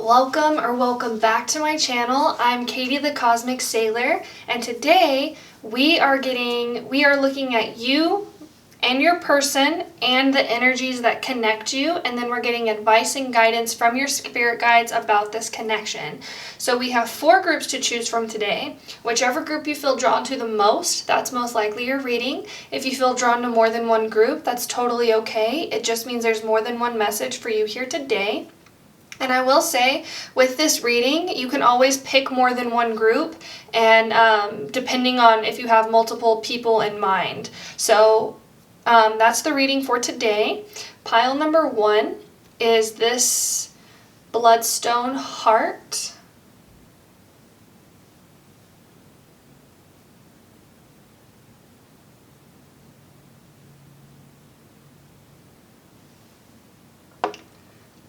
Welcome or welcome back to my channel. I'm Katie.the.cosmic.sailor, and today we are looking at you and your person and the energies that connect you, and then we're getting advice and guidance from your spirit guides about this connection. So we have 4 groups to choose from today. Whichever group you feel drawn to the most, that's most likely your reading. If you feel drawn to more than one group, that's totally okay. It just means there's more than one message for you here today. And I will say, with this reading, you can always pick more than one group, and depending on if you have multiple people in mind. So that's the reading for today. Pile number 1 is this bloodstone heart.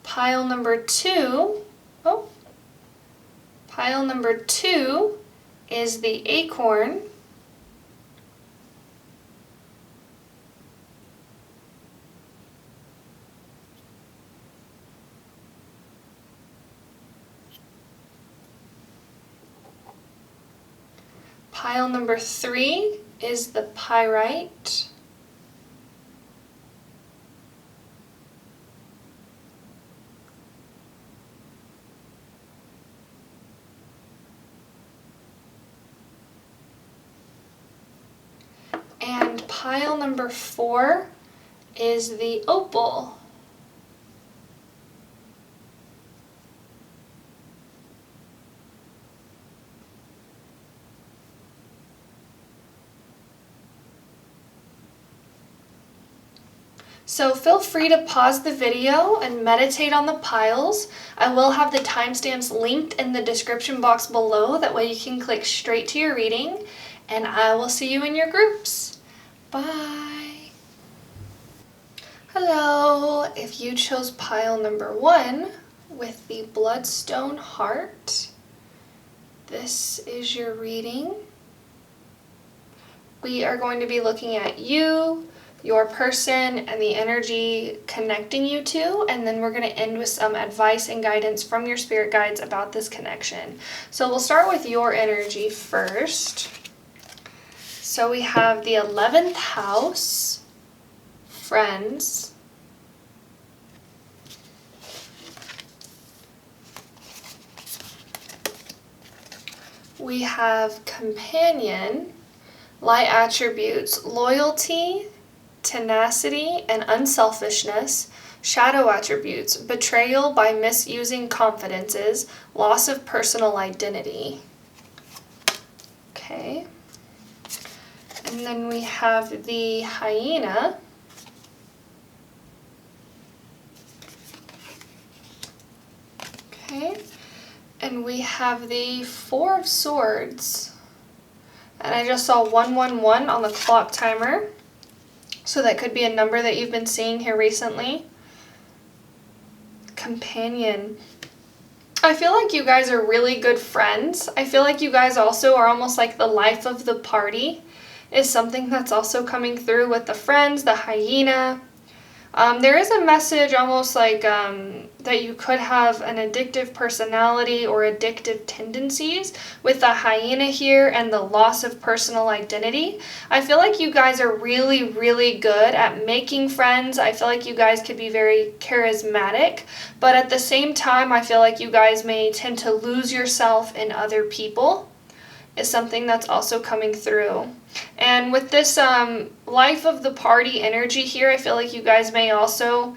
Pile number 2 is the acorn. Pile number 3 is the pyrite. And pile number 4 is the opal. So feel free to pause the video and meditate on the piles. I will have the timestamps linked in the description box below, that way you can click straight to your reading, and I will see you in your groups. Bye! Hello! If you chose pile number 1 with the bloodstone heart, this is your reading. We are going to be looking at you, your person, and the energy connecting you two, and then we're going to end with some advice and guidance from your spirit guides about this connection. So we'll start with your energy first. So we have the 11th house, friends. We have companion, light attributes, loyalty, tenacity, and unselfishness. Shadow attributes, betrayal by misusing confidences, loss of personal identity. Okay. And then we have the hyena. Okay. And we have the 4 of swords. And I just saw 111 on the clock timer. So that could be a number that you've been seeing here recently. Companion. I feel like you guys are really good friends. I feel like you guys also are almost like the life of the party, is something that's also coming through with the friends, the hyena. There is a message almost like that you could have an addictive personality or addictive tendencies with the hyena here and the loss of personal identity. I feel like you guys are really, really good at making friends. I feel like you guys could be very charismatic, but at the same time, I feel like you guys may tend to lose yourself in other people, is something that's also coming through. And with this life of the party energy here, I feel like you guys may also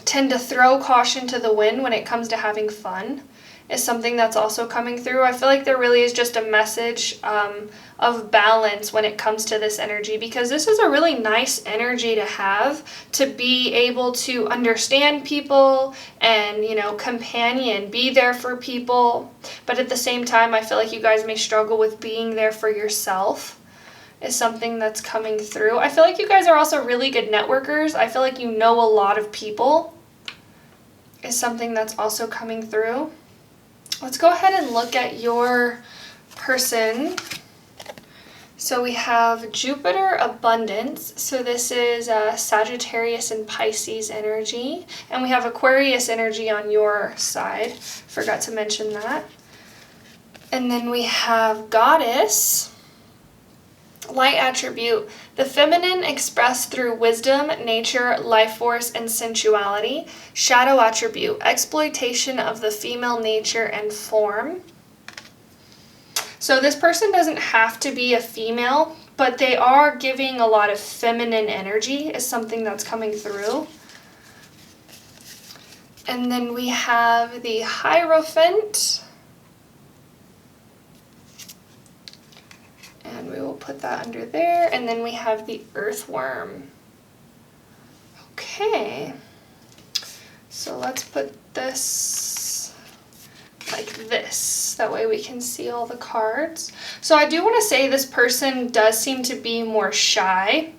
tend to throw caution to the wind when it comes to having fun, is something that's also coming through. I feel like there really is just a message of balance when it comes to this energy, because this is a really nice energy to have, to be able to understand people and, you know, companion, be there for people. But at the same time, I feel like you guys may struggle with being there for yourself, is something that's coming through. I feel like you guys are also really good networkers. I feel like you know a lot of people, is something that's also coming through. Let's go ahead and look at your person. So we have Jupiter abundance. So this is Sagittarius and Pisces energy. And we have Aquarius energy on your side. Forgot to mention that. And then we have Goddess. Light attribute, the feminine expressed through wisdom, nature, life force, and sensuality. Shadow attribute, exploitation of the female nature and form. So this person doesn't have to be a female, but they are giving a lot of feminine energy is something that's coming through. And then we have the Hierophant. And we will put that under there. And then we have the Earthworm. Okay. So let's put this like this. That way we can see all the cards. So I do want to say this person does seem to be more shy.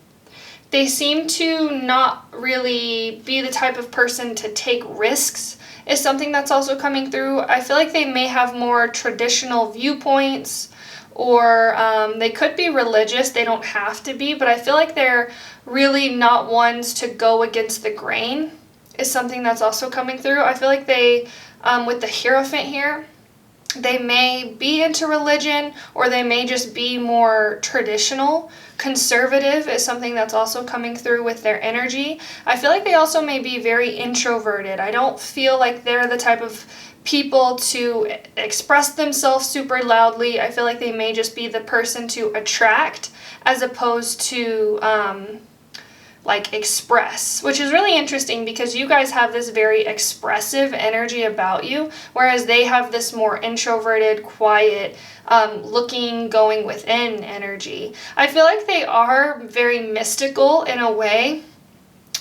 They seem to not really be the type of person to take risks, is something that's also coming through. I feel like they may have more traditional viewpoints, or they could be religious. They don't have to be, but I feel like they're really not ones to go against the grain, is something that's also coming through. I feel like they, with the Hierophant here, they may be into religion, or they may just be more traditional. Conservative is something that's also coming through with their energy. I feel like they also may be very introverted. I don't feel like they're the type of people to express themselves super loudly. I feel like they may just be the person to attract as opposed to like express, which is really interesting because you guys have this very expressive energy about you, whereas they have this more introverted, quiet, looking, going within energy. I feel like they are very mystical in a way.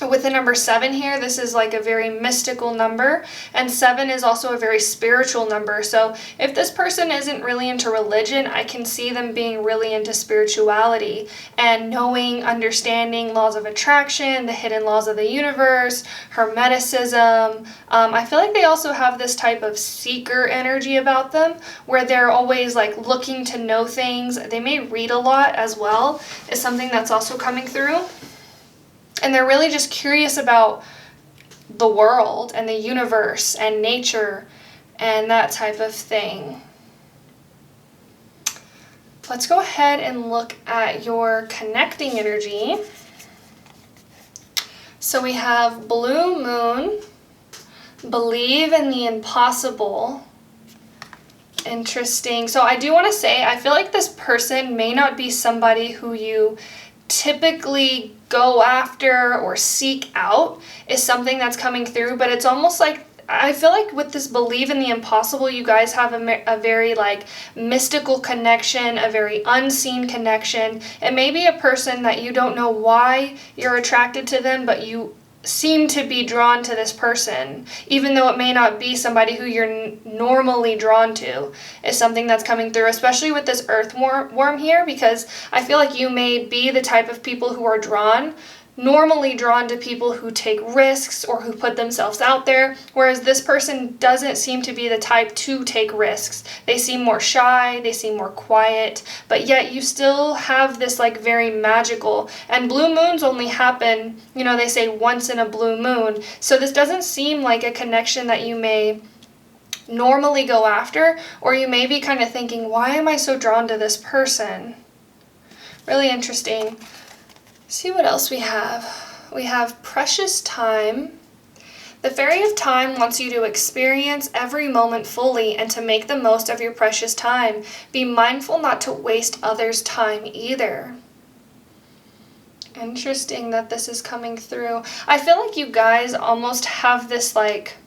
With the number 7 here, this is like a very mystical number, and 7 is also a very spiritual number. So if this person isn't really into religion, I can see them being really into spirituality and knowing, understanding laws of attraction, the hidden laws of the universe, hermeticism. I feel like they also have this type of seeker energy about them, where they're always like looking to know things. They may read a lot as well, is something that's also coming through. And they're really just curious about the world and the universe and nature and that type of thing. Let's go ahead and look at your connecting energy. So we have Blue Moon, believe in the impossible. Interesting. So I do want to say, I feel like this person may not be somebody who you typically go after or seek out, is something that's coming through, but it's almost like, I feel like with this believe in the impossible, you guys have a very like mystical connection, a very unseen connection. It may be a person that you don't know why you're attracted to them, but you seem to be drawn to this person, even though it may not be somebody who you're normally drawn to, is something that's coming through, especially with this earthworm here, because I feel like you may be the type of people who are normally drawn to people who take risks or who put themselves out there, whereas this person doesn't seem to be the type to take risks. They seem more shy, they seem more quiet, but yet you still have this like very magical, and blue moons only happen, you know, they say once in a blue moon, so this doesn't seem like a connection that you may normally go after, or you may be kind of thinking, why am I so drawn to this person? Really interesting. See what else we have. We have precious time. The Fairy of Time wants you to experience every moment fully and to make the most of your precious time. Be mindful not to waste others' time either. Interesting that this is coming through. I feel like you guys almost have this like,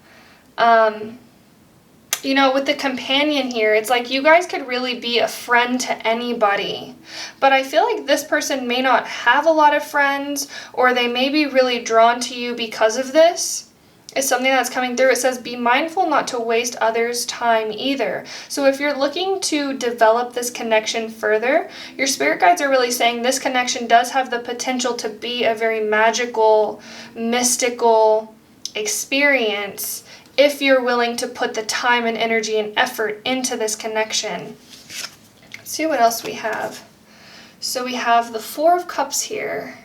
you know, with the companion here, it's like you guys could really be a friend to anybody. But I feel like this person may not have a lot of friends, or they may be really drawn to you because of this. It's something that's coming through. It says, be mindful not to waste others' time either. So if you're looking to develop this connection further, your spirit guides are really saying this connection does have the potential to be a very magical, mystical experience, if you're willing to put the time and energy and effort into this connection. Let's see what else we have. So we have the Four of Cups here.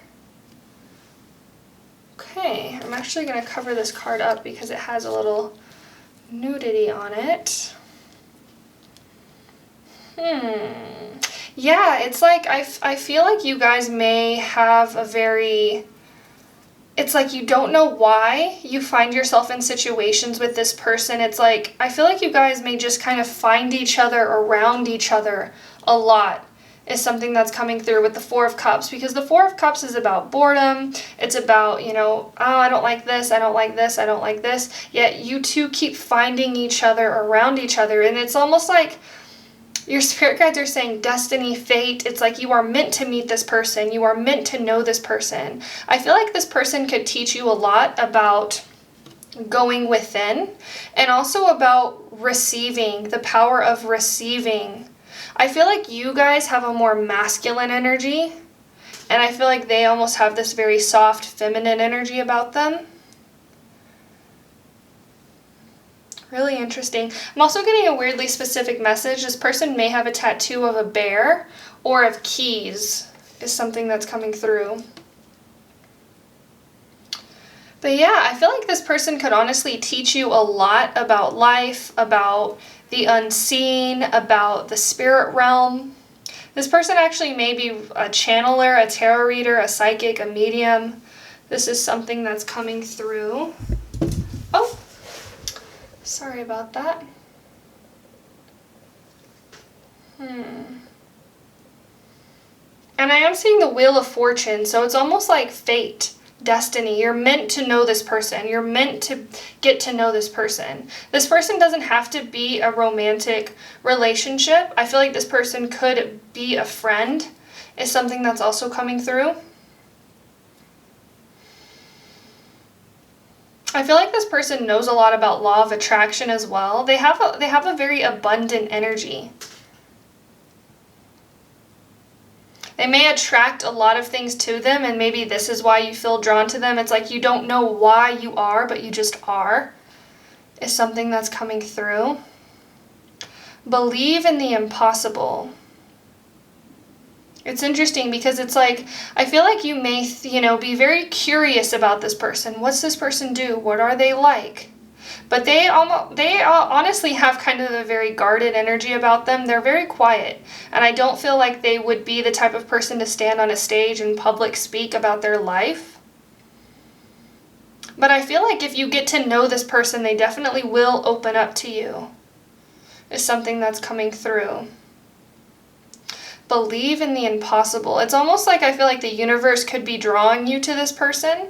Okay, I'm actually going to cover this card up because it has a little nudity on it. Yeah, it's like I feel like you guys may have a very... It's like you don't know why you find yourself in situations with this person. It's like, I feel like you guys may just kind of find each other around each other a lot, is something that's coming through with the Four of Cups, because the Four of Cups is about boredom. It's about, you know, oh, I don't like this, I don't like this, I don't like this. Yet you two keep finding each other around each other, and it's almost like your spirit guides are saying destiny, fate. It's like you are meant to meet this person. You are meant to know this person. I feel like this person could teach you a lot about going within and also about receiving, the power of receiving. I feel like you guys have a more masculine energy, and I feel like they almost have this very soft feminine energy about them. Really interesting. I'm also getting a weirdly specific message. This person may have a tattoo of a bear or of keys, is something that's coming through. But yeah, I feel like this person could honestly teach you a lot about life, about the unseen, about the spirit realm. This person actually may be a channeler, a tarot reader, a psychic, a medium. This is something that's coming through. Oh! Sorry about that. And I am seeing the Wheel of Fortune, so it's almost like fate, destiny. You're meant to know this person. You're meant to get to know this person. This person doesn't have to be a romantic relationship. I feel like this person could be a friend, is something that's also coming through. I feel like this person knows a lot about law of attraction as well. They have a very abundant energy. They may attract a lot of things to them, and maybe this is why you feel drawn to them. It's like you don't know why you are, but you just are, is something that's coming through. Believe in the impossible. It's interesting because it's like, I feel like you may, be very curious about this person. What's this person do? What are they like? But they honestly have kind of a very guarded energy about them. They're very quiet. And I don't feel like they would be the type of person to stand on a stage and public speak about their life. But I feel like if you get to know this person, they definitely will open up to you, is something that's coming through. Believe in the impossible. It's almost like I feel like the universe could be drawing you to this person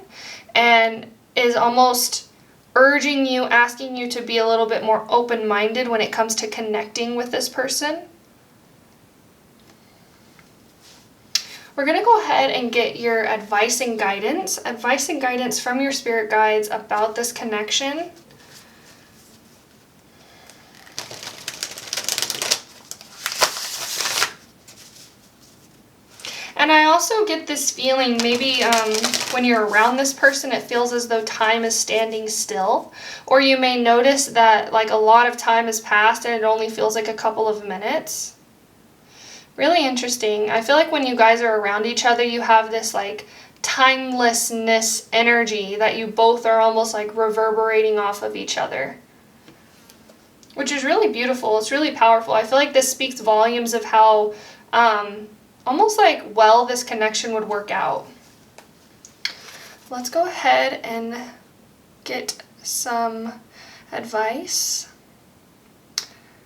and is almost urging you, asking you to be a little bit more open-minded when it comes to connecting with this person. We're going to go ahead and get your advice and guidance from your spirit guides about this connection. And I also get this feeling, maybe when you're around this person, it feels as though time is standing still. Or you may notice that like a lot of time has passed and it only feels like a couple of minutes. Really interesting. I feel like when you guys are around each other, you have this like timelessness energy that you both are almost like reverberating off of each other, which is really beautiful. It's really powerful. I feel like this speaks volumes of how almost like well this connection would work out. Let's go ahead and get some advice.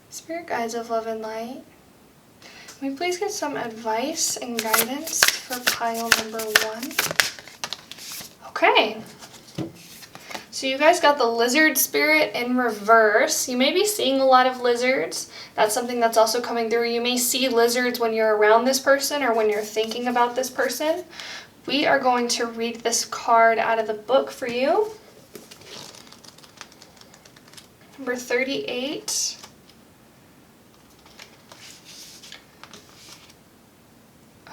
Spirit guides of love and light, can we please get some advice and guidance for pile number 1? Okay. So you guys got the lizard spirit in reverse. You may be seeing a lot of lizards. That's something that's also coming through. You may see lizards when you're around this person or when you're thinking about this person. We are going to read this card out of the book for you. Number 38.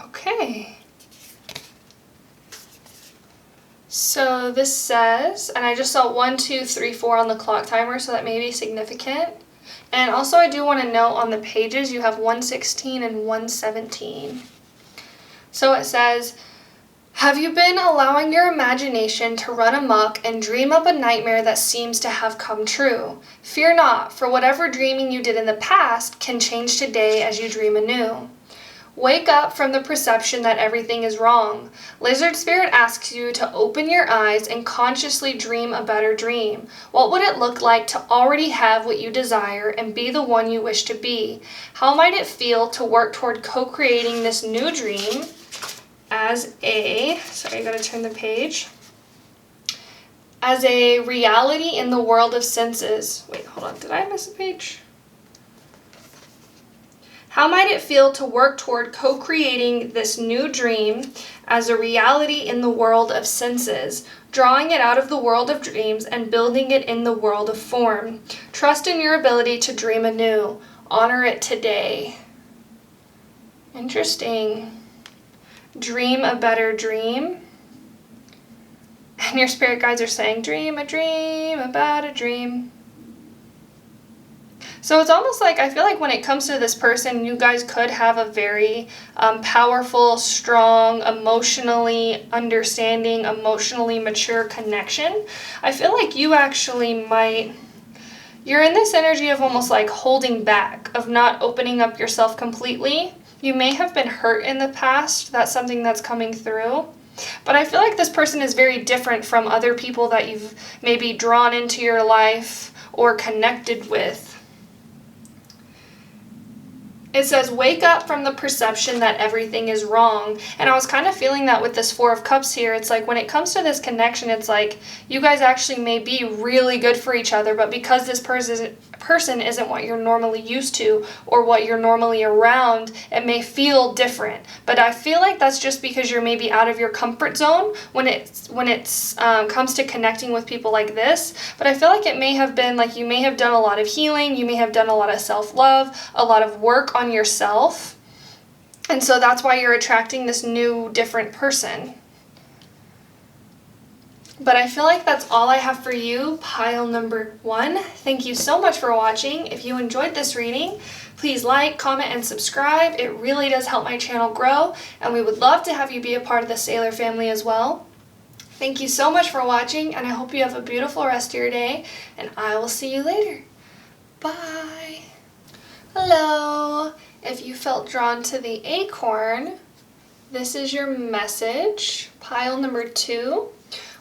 Okay. So this says, and I just saw 1, 2, 3, 4 on the clock timer, so that may be significant. And also I do want to note on the pages you have 116 and 117. So it says, have you been allowing your imagination to run amok and dream up a nightmare that seems to have come true? Fear not, for whatever dreaming you did in the past can change today as you dream anew. Wake up from the perception that everything is wrong. Lizard Spirit asks you to open your eyes and consciously dream a better dream. What would it look like to already have what you desire and be the one you wish to be? How might it feel to work toward co-creating this new dream as a, sorry, I gotta turn the page, as a reality in the world of senses. Wait, hold on, did I miss a page? How might it feel to work toward co-creating this new dream as a reality in the world of senses, drawing it out of the world of dreams and building it in the world of form? Trust in your ability to dream anew. Honor it today. Interesting. Dream a better dream. And your spirit guides are saying, dream about a dream. So it's almost like, I feel like when it comes to this person, you guys could have a very powerful, strong, emotionally understanding, emotionally mature connection. I feel like you actually might, you're in this energy of almost like holding back, of not opening up yourself completely. You may have been hurt in the past. That's something that's coming through. But I feel like this person is very different from other people that you've maybe drawn into your life or connected with. It says, wake up from the perception that everything is wrong. And I was kind of feeling that with this Four of Cups here. It's like when it comes to this connection, it's like you guys actually may be really good for each other, but because this person isn't what you're normally used to or what you're normally around, it may feel different. But I feel like that's just because you're maybe out of your comfort zone when it comes to connecting with people like this. But I feel like it may have been like you may have done a lot of healing, you may have done a lot of self-love, a lot of work on yourself, and so that's why you're attracting this new, different person. But I feel like that's all I have for you, pile number 1. Thank you so much for watching. If you enjoyed this reading, please like, comment, and subscribe. It really does help my channel grow, and we would love to have you be a part of the Sailor family as well. Thank you so much for watching, and I hope you have a beautiful rest of your day, and I will see you later. Bye! Hello! If you felt drawn to the acorn, this is your message, pile number 2.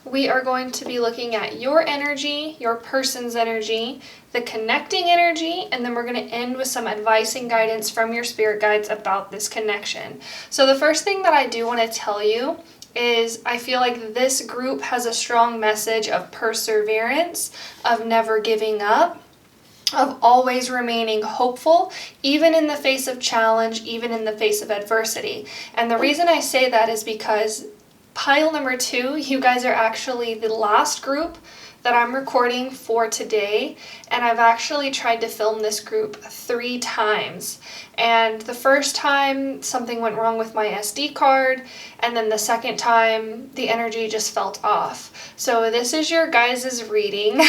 We are going to be looking at your energy, your person's energy, the connecting energy, and then we're going to end with some advice and guidance from your spirit guides about this connection. So the first thing that I do want to tell you is I feel like this group has a strong message of perseverance, of never giving up, of always remaining hopeful, even in the face of challenge, even in the face of adversity. And the reason I say that is because pile number 2, you guys are actually the last group that I'm recording for today, and I've actually tried to film this group 3 times. And the first time, something went wrong with my SD card, and then the second time, the energy just felt off. So this is your guys' reading.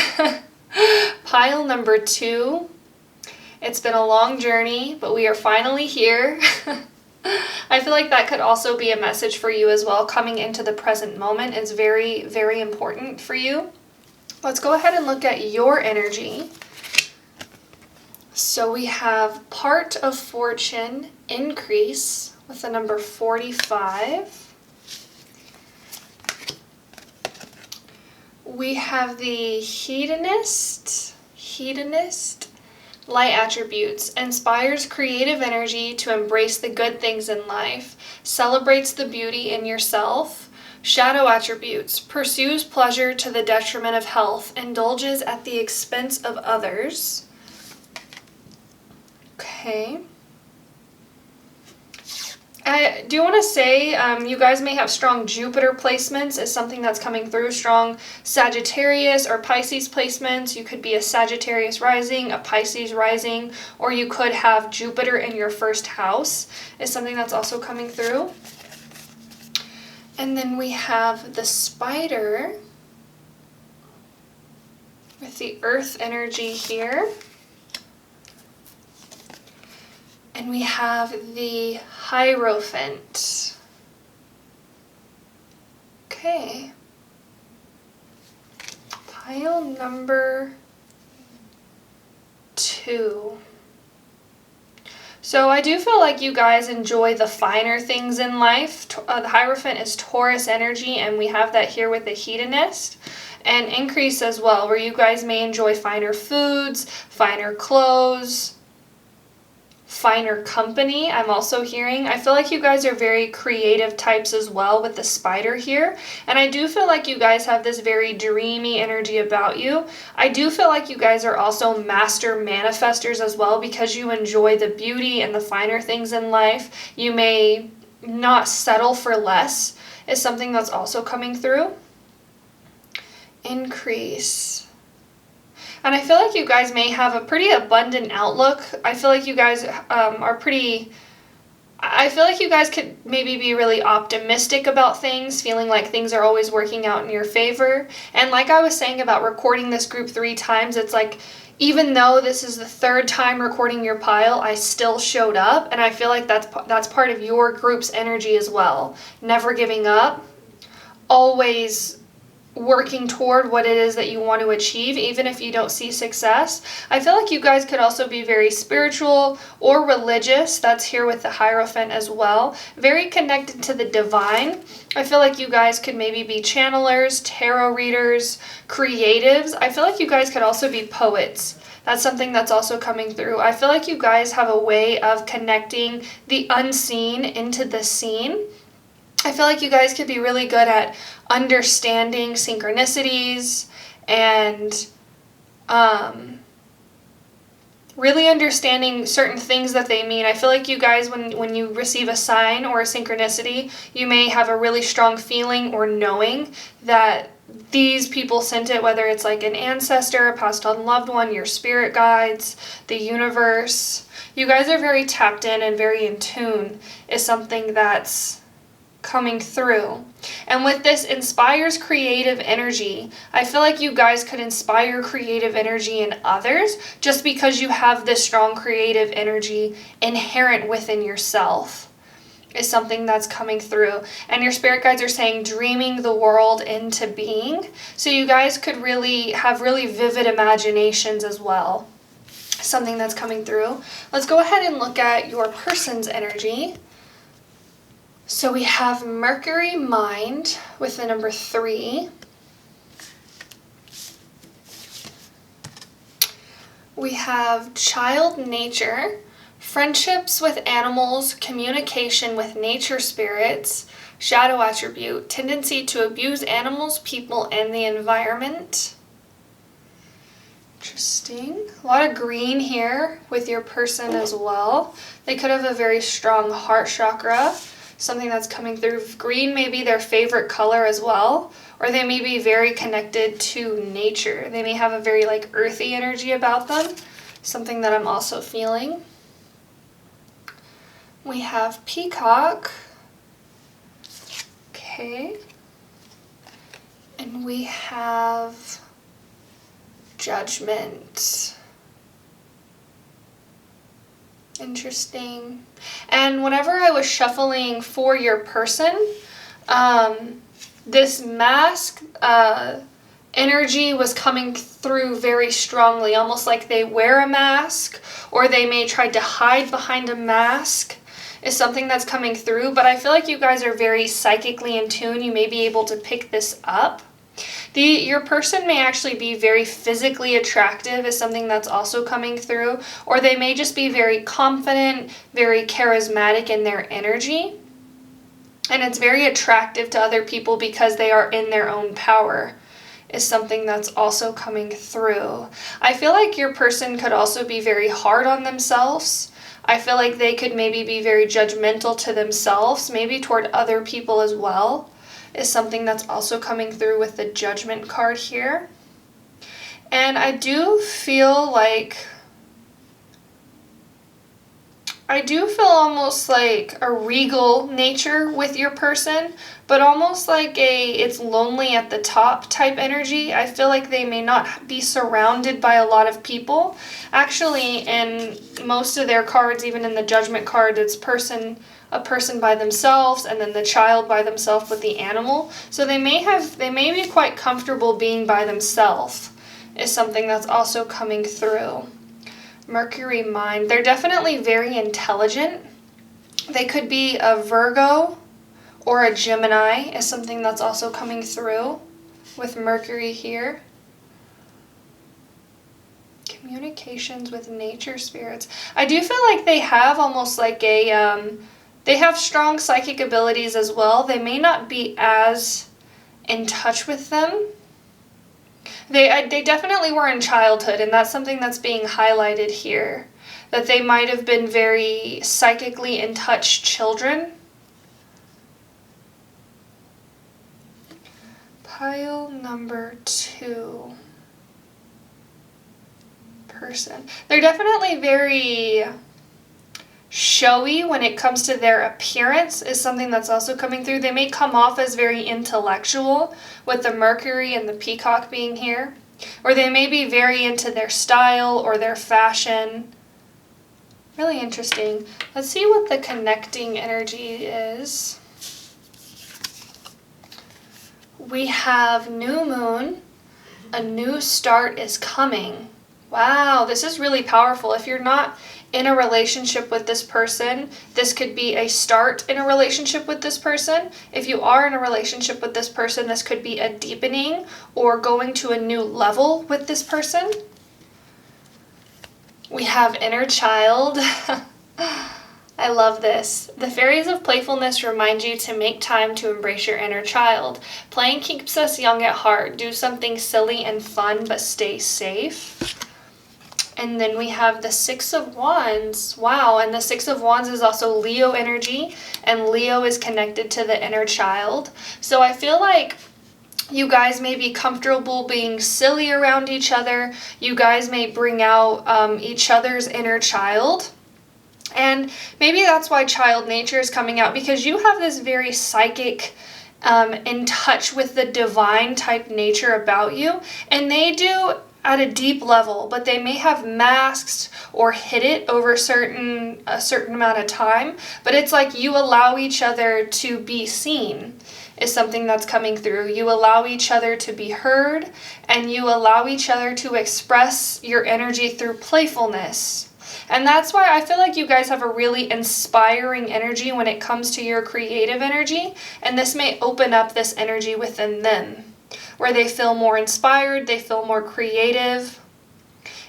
Pile number 2. It's been a long journey, but we are finally here. I feel like that could also be a message for you as well. Coming into the present moment is very, very important for you. Let's go ahead and look at your energy. So we have part of fortune increase with the number 45. We have the hedonist, light attributes, inspires creative energy to embrace the good things in life, celebrates the beauty in yourself. Shadow attributes, pursues pleasure to the detriment of health, indulges at the expense of others. Okay. I do want to say, you guys may have strong Jupiter placements is something that's coming through, strong Sagittarius or Pisces placements. You could be a Sagittarius rising, a Pisces rising, or you could have Jupiter in your first house is something that's also coming through. And then we have the spider with the earth energy here. And we have the Hierophant. Okay. Pile number 2. So I do feel like you guys enjoy the finer things in life. The Hierophant is Taurus energy, and we have that here with the Hedonist. And Increase as well, where you guys may enjoy finer foods, finer clothes, finer company. I'm also hearing. I feel like you guys are very creative types as well with the spider here. And I do feel like you guys have this very dreamy energy about you. I do feel like you guys are also master manifestors as well, because you enjoy the beauty and the finer things in life. You may not settle for less, is something that's also coming through. Increase. And I feel like you guys may have a pretty abundant outlook. I feel like you guys I feel like you guys could maybe be really optimistic about things, feeling like things are always working out in your favor. And like I was saying about recording this group 3 times, it's like, even though this is the 3rd time recording your pile, I still showed up. And I feel like that's part of your group's energy as well. Never giving up. Always working toward what it is that you want to achieve, even if you don't see success. I feel like you guys could also be very spiritual or religious. That's here with the Hierophant as well. Very connected to the divine. I feel like you guys could maybe be channelers, tarot readers, creatives. I feel like you guys could also be poets. That's something that's also coming through. I feel like you guys have a way of connecting the unseen into the seen. I feel like you guys could be really good at understanding synchronicities and really understanding certain things that they mean. I feel like you guys, when you receive a sign or a synchronicity, you may have a really strong feeling or knowing that these people sent it, whether it's like an ancestor, a passed on loved one, your spirit guides, the universe. You guys are very tapped in and very in tune, is something that's coming through. And with this inspires creative energy, I feel like you guys could inspire creative energy in others just because you have this strong creative energy inherent within yourself, is something that's coming through. And your spirit guides are saying dreaming the world into being. So you guys could really have really vivid imaginations as well. Something that's coming through. Let's go ahead and look at your person's energy. So we have Mercury Mind with the number 3. We have Child Nature, friendships with animals, communication with nature spirits, shadow attribute, tendency to abuse animals, people, and the environment. Interesting. A lot of green here with your person as well. They could have a very strong heart chakra. Something that's coming through. Green may be their favorite color as well, or they may be very connected to nature. They may have a very like earthy energy about them, something that I'm also feeling. We have Peacock. Okay. And we have Judgment. Interesting. And whenever I was shuffling for your person, this mask energy was coming through very strongly, almost like they wear a mask, or they may try to hide behind a mask, is something that's coming through. But I feel like you guys are very psychically in tune. You may be able to pick this up. Your person may actually be very physically attractive, is something that's also coming through, or they may just be very confident, very charismatic in their energy, and it's very attractive to other people because they are in their own power, is something that's also coming through. I feel like your person could also be very hard on themselves. I feel like they could maybe be very judgmental to themselves, maybe toward other people as well, is something that's also coming through with the Judgment card here. And I do feel almost like a regal nature with your person, but almost like it's lonely at the top type energy. I feel like they may not be surrounded by a lot of people. Actually, in most of their cards, even in the Judgment card, it's a person by themselves and then the child by themselves with the animal. So they may be quite comfortable being by themselves, is something that's also coming through. Mercury mind. They're definitely very intelligent. They could be a Virgo or a Gemini, is something that's also coming through with Mercury here. Communications with nature spirits. I do feel like they have almost like they have strong psychic abilities as well. They may not be as in touch with them. They definitely were in childhood, and that's something that's being highlighted here. That they might have been very psychically in touch children. Pile number 2. Person. They're definitely very showy when it comes to their appearance, is something that's also coming through. They may come off as very intellectual with the Mercury and the Peacock being here, or they may be very into their style or their fashion. Really interesting. Let's see what the connecting energy is. We have new moon. A new start is coming. Wow, this is really powerful. If you're not in a relationship with this person, this could be a start in a relationship with this person. If you are in a relationship with this person, this could be a deepening or going to a new level with this person. We have inner child. I love this. The fairies of playfulness remind you to make time to embrace your inner child. Playing keeps us young at heart. Do something silly and fun, but stay safe. And then we have the Six of Wands. Wow, and the Six of Wands is also Leo energy, and Leo is connected to the inner child. So I feel like you guys may be comfortable being silly around each other. You guys may bring out each other's inner child. And maybe that's why child nature is coming out, because you have this very psychic, in touch with the divine type nature about you. And they do at a deep level, but they may have masked or hid it over a certain amount of time. But it's like you allow each other to be seen, is something that's coming through. You allow each other to be heard, and you allow each other to express your energy through playfulness. And that's why I feel like you guys have a really inspiring energy when it comes to your creative energy, and this may open up this energy within them, where they feel more inspired, they feel more creative,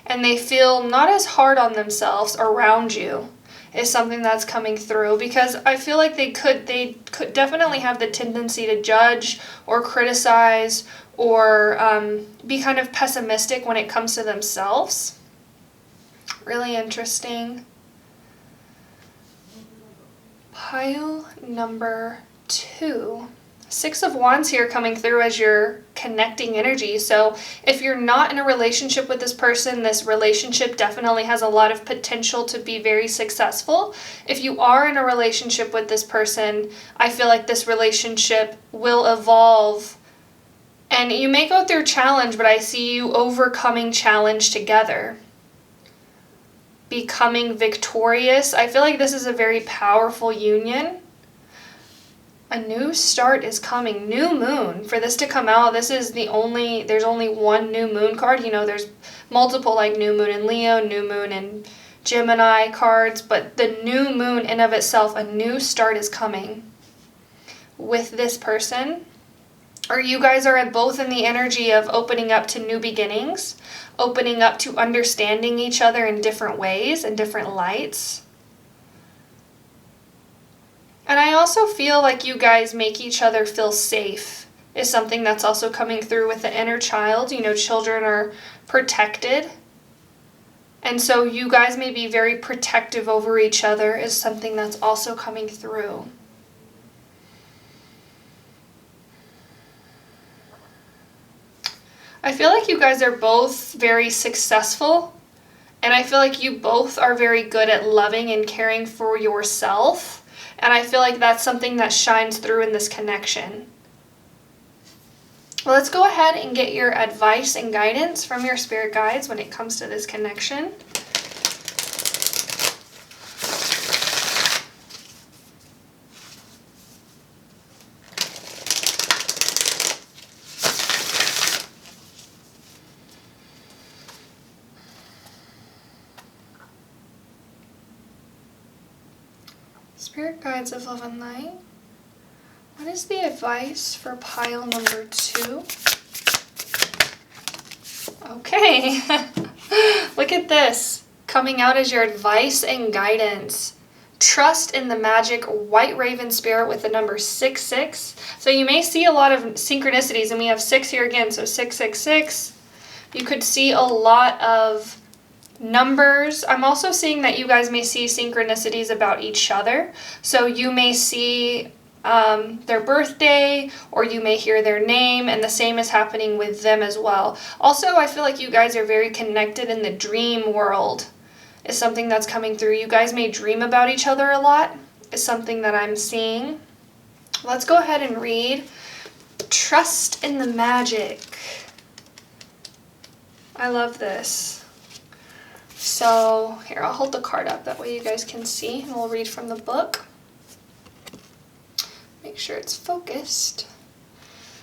and they feel not as hard on themselves around you, is something that's coming through. Because I feel like they could definitely have the tendency to judge or criticize or be kind of pessimistic when it comes to themselves. Really interesting. Pile number 2. Six of Wands here coming through as your connecting energy. So if you're not in a relationship with this person, this relationship definitely has a lot of potential to be very successful. If you are in a relationship with this person, I feel like this relationship will evolve. And you may go through challenge, but I see you overcoming challenge together. Becoming victorious. I feel like this is a very powerful union. A new start is coming. New moon. For this to come out, there's only one new moon card. You know, there's multiple like new moon in Leo, new moon in Gemini cards, but the new moon in of itself, a new start is coming with this person. Or you guys are both in the energy of opening up to new beginnings, opening up to understanding each other in different ways and different lights. And I also feel like you guys make each other feel safe, is something that's also coming through with the inner child. You know, children are protected. And so you guys may be very protective over each other, is something that's also coming through. I feel like you guys are both very successful, and I feel like you both are very good at loving and caring for yourself, and I feel like that's something that shines through in this connection. Well, let's go ahead and get your advice and guidance from your spirit guides when it comes to this connection. Spirit guides of love and light. What is the advice for pile number 2? Okay. Look at this. Coming out as your advice and guidance. Trust in the magic white raven spirit with the number 66. So you may see a lot of synchronicities, and we have 6 here again, so 666. You could see a lot of numbers. I'm also seeing that you guys may see synchronicities about each other. So you may see their birthday, or you may hear their name, and the same is happening with them as well. Also, I feel like you guys are very connected in the dream world, is something that's coming through. You guys may dream about each other a lot, is something that I'm seeing. Let's go ahead and read Trust in the Magic. I love this. So here, I'll hold the card up, that way you guys can see, and we'll read from the book. Make sure it's focused.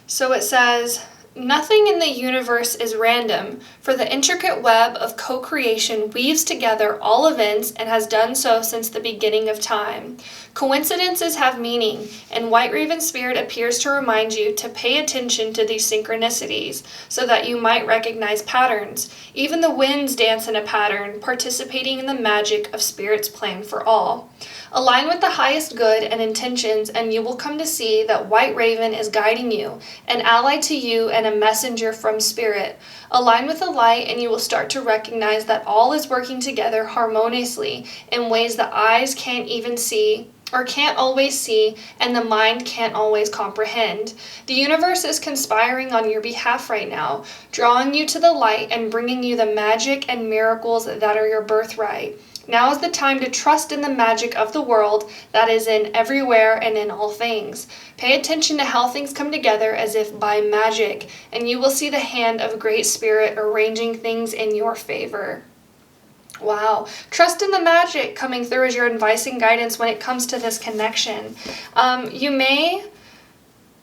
So it says, nothing in the universe is random, for the intricate web of co-creation weaves together all events and has done so since the beginning of time. Coincidences have meaning, and White Raven Spirit appears to remind you to pay attention to these synchronicities so that you might recognize patterns. Even the winds dance in a pattern, participating in the magic of Spirit's plan for all. Align with the highest good and intentions, and you will come to see that White Raven is guiding you, an ally to you and a messenger from Spirit. Align with the light, and you will start to recognize that all is working together harmoniously in ways the eyes can't even see, or can't always see, and the mind can't always comprehend. The universe is conspiring on your behalf right now, drawing you to the light and bringing you the magic and miracles that are your birthright. Now is the time to trust in the magic of the world that is in everywhere and in all things. Pay attention to how things come together as if by magic, and you will see the hand of Great Spirit arranging things in your favor. Wow. Trust in the magic coming through as your advice and guidance when it comes to this connection. You may,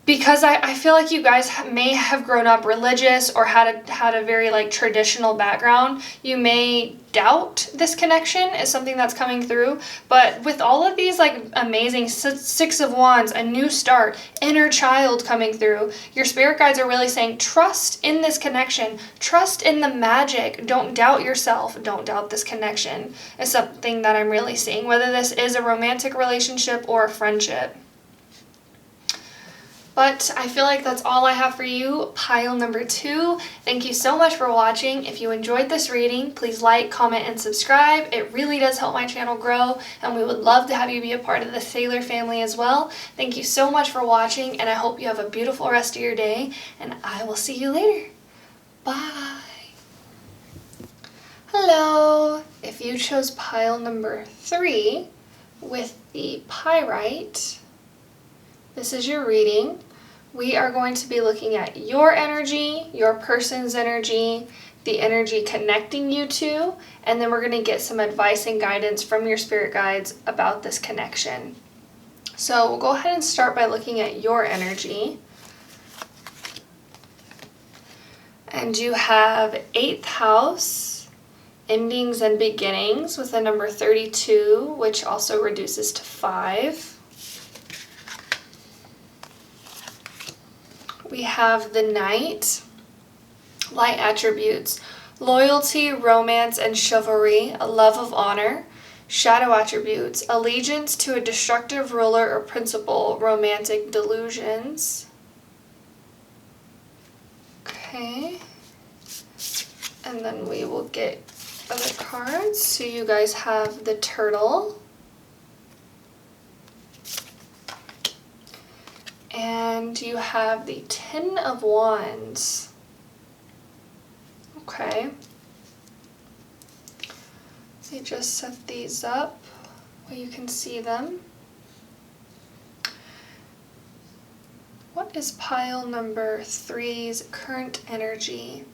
because I feel like you guys may have grown up religious or had a very like traditional background, you may doubt this connection is something that's coming through. But with all of these like amazing 6 of Wands, a new start, inner child coming through, your spirit guides are really saying trust in this connection, trust in the magic, don't doubt yourself, don't doubt this connection is something that I'm really seeing, whether this is a romantic relationship or a friendship. But I feel like that's all I have for you, pile number 2. Thank you so much for watching. If you enjoyed this reading, please like, comment, and subscribe. It really does help my channel grow, and we would love to have you be a part of the Sailor family as well. Thank you so much for watching, and I hope you have a beautiful rest of your day, and I will see you later. Bye. Hello. If you chose pile number 3 with the pyrite, this is your reading. We are going to be looking at your energy, your person's energy, the energy connecting you two, and then we're going to get some advice and guidance from your spirit guides about this connection. So we'll go ahead and start by looking at your energy. And you have 8th house, endings and beginnings, with the number 32, which also reduces to 5. We have the Knight, light attributes, loyalty, romance, and chivalry, a love of honor. Shadow attributes, allegiance to a destructive ruler or principle, romantic delusions. Okay. And then we will get other cards. So you guys have the Turtle. And you have the 10 of Wands. Okay. So you just set these up where you can see them. What is pile number 3's current energy?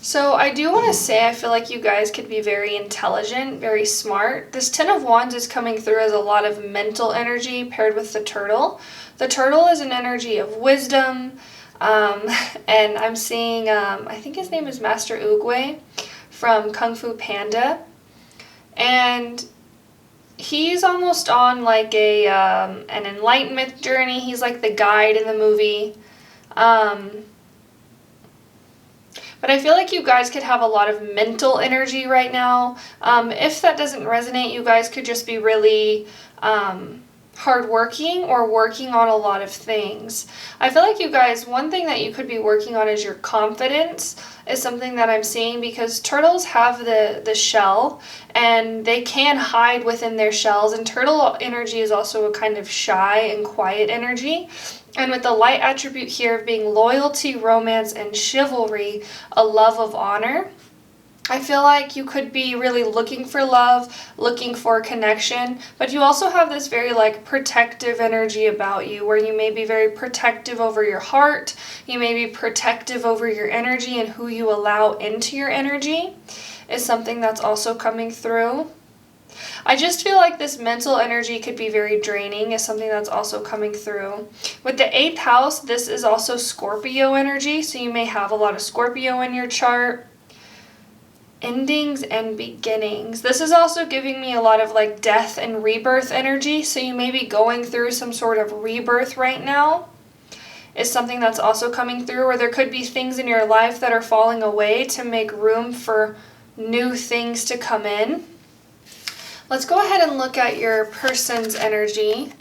So I do want to say I feel like you guys could be very intelligent, very smart. This 10 of Wands is coming through as a lot of mental energy paired with the Turtle. The Turtle is an energy of wisdom, and I'm seeing, I think his name is Master Oogway from Kung Fu Panda. And he's almost on like an enlightenment journey. He's like the guide in the movie. But I feel like you guys could have a lot of mental energy right now. If that doesn't resonate, you guys could just be really hardworking or working on a lot of things. I feel like you guys, one thing that you could be working on is your confidence, is something that I'm seeing, because turtles have the shell and they can hide within their shells, and turtle energy is also a kind of shy and quiet energy. And with the light attribute here of being loyalty, romance, and chivalry, a love of honor, I feel like you could be really looking for love, looking for connection, but you also have this very like protective energy about you, where you may be very protective over your heart, you may be protective over your energy, and who you allow into your energy is something that's also coming through. I just feel like this mental energy could be very draining, is something that's also coming through. With the 8th house, this is also Scorpio energy, so you may have a lot of Scorpio in your chart. Endings and beginnings. This is also giving me a lot of like death and rebirth energy, so you may be going through some sort of rebirth right now, is something that's also coming through, or there could be things in your life that are falling away to make room for new things to come in. Let's go ahead and look at your person's energy.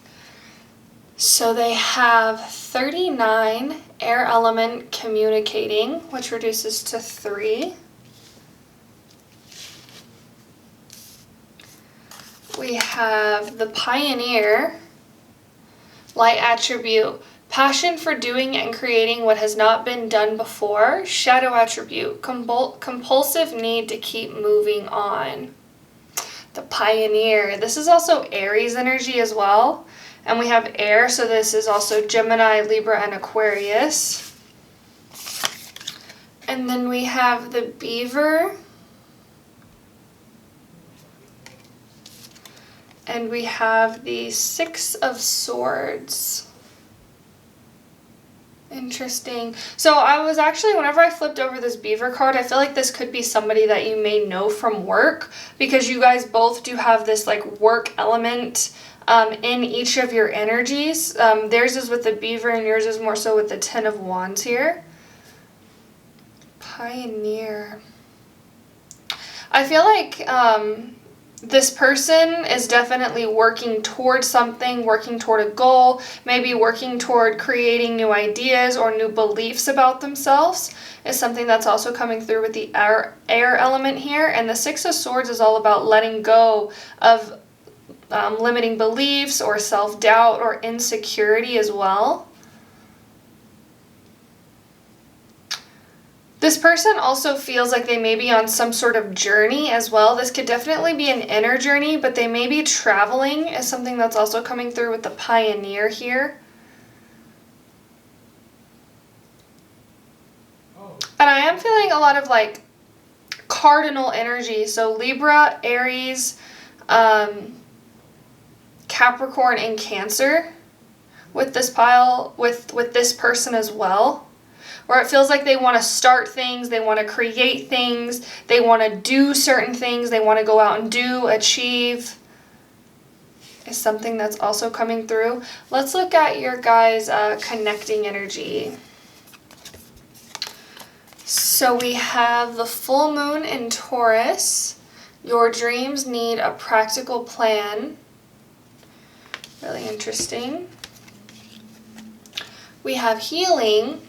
So they have 39 air element communicating, which reduces to 3. We have the pioneer, light attribute, passion for doing and creating what has not been done before, shadow attribute, compulsive need to keep moving on. The pioneer, this is also Aries energy as well, and we have air, so this is also Gemini, Libra, and Aquarius. And then we have the beaver, and we have the 6 of Swords. Interesting. So I was actually, whenever I flipped over this beaver card, I feel like this could be somebody that you may know from work, because you guys both do have this like work element in each of your energies. Theirs is with the beaver and yours is more so with the 10 of Wands here. Pioneer. I feel like this person is definitely working towards something, working toward a goal, maybe working toward creating new ideas or new beliefs about themselves, is something that's also coming through with the air element here. And the 6 of Swords is all about letting go of limiting beliefs or self-doubt or insecurity as well. This person also feels like they may be on some sort of journey as well. This could definitely be an inner journey, but they may be traveling, is something that's also coming through with the pioneer here. And I am feeling a lot of like cardinal energy. So Libra, Aries, Capricorn, and Cancer with this pile, with this person as well. Where it feels like they want to start things, they want to create things, they want to do certain things, they want to go out and do, achieve, is something that's also coming through. Let's look at your guys' connecting energy. So we have the full moon in Taurus. Your dreams need a practical plan. Really interesting. We have healing.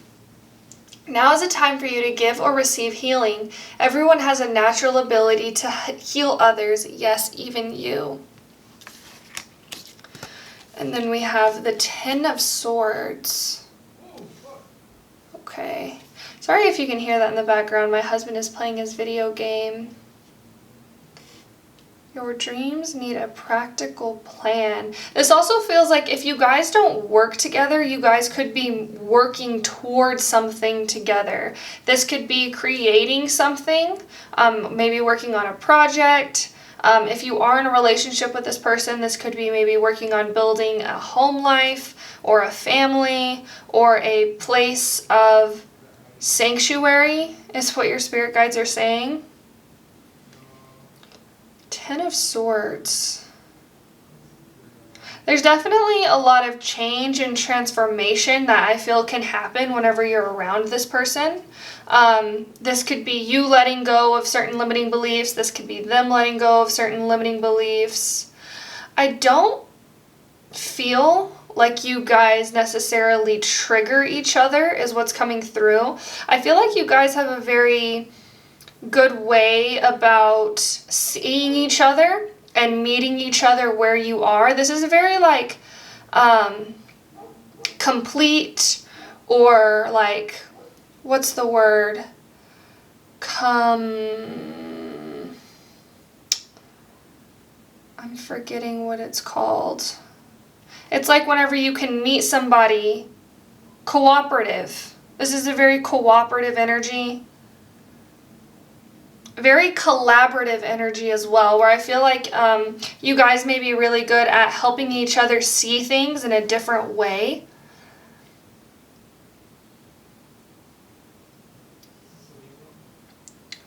Now is a time for you to give or receive healing. Everyone has a natural ability to heal others, yes, even you. And then we have the 10 of Swords. Okay. Sorry if you can hear that in the background. My husband is playing his video game. Your dreams need a practical plan. This also feels like if you guys don't work together, you guys could be working towards something together. This could be creating something, maybe working on a project. If you are in a relationship with this person, this could be maybe working on building a home life or a family or a place of sanctuary, is what your spirit guides are saying. Ten of Swords. There's definitely a lot of change and transformation that I feel can happen whenever you're around this person. This could be you letting go of certain limiting beliefs. This could be them letting go of certain limiting beliefs. I don't feel like you guys necessarily trigger each other is what's coming through. I feel like you guys have a very good way about seeing each other and meeting each other where you are. This is a very like complete, or like, what's the word? I'm forgetting what it's called. It's like whenever you can meet somebody, cooperative. This is a very cooperative energy. Very collaborative energy as well, where I feel like you guys may be really good at helping each other see things in a different way.